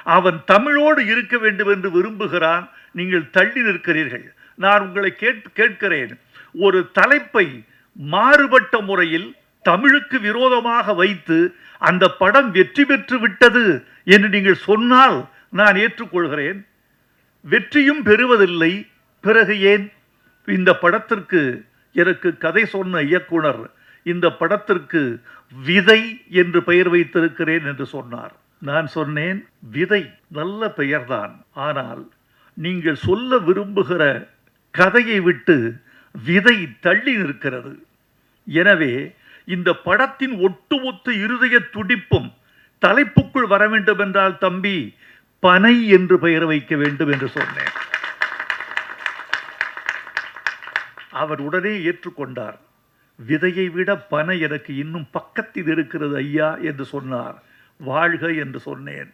அவன் தமிழோடு இருக்க வேண்டும் என்று விரும்புகிறான். நீங்கள் தள்ளி நிற்கிறீர்கள். நான் உங்களை கேட்கிறேன், ஒரு தலைப்பை மாறுபட்ட முறையில் தமிழுக்கு விரோதமாக வைத்து அந்த படம் வெற்றி பெற்று விட்டது என்று நீங்கள் சொன்னால் நான் ஏற்றுக்கொள்கிறேன். வெற்றியும் பெறுவதில்லை, பிறகு ஏன்? இந்த படத்திற்கு எனக்கு கதை சொன்ன இயக்குனர் இந்த படத்திற்கு விதை என்று பெயர் வைத்திருக்கிறேன் என்று சொன்னார். நான் சொன்னேன், விதை நல்ல பெயர்தான், ஆனால் நீங்கள் சொல்ல விரும்புகிற கதையை விட்டு விதை தள்ளி நிற்கிறது. எனவே இந்த படத்தின் ஒட்டுமொத்த இருதய துடிப்பும் தலைப்புக்குள் வர வேண்டும் என்றால் தம்பி பனை என்று பெயர் வைக்க வேண்டும் என்று சொன்னேன். அவர் உடனே ஏற்றுக்கொண்டார். விதையை விட பனை எனக்கு இன்னும் பக்கத்தில் இருக்கிறது ஐயா என்று சொன்னார். வாழ்க என்று சொன்னேன்.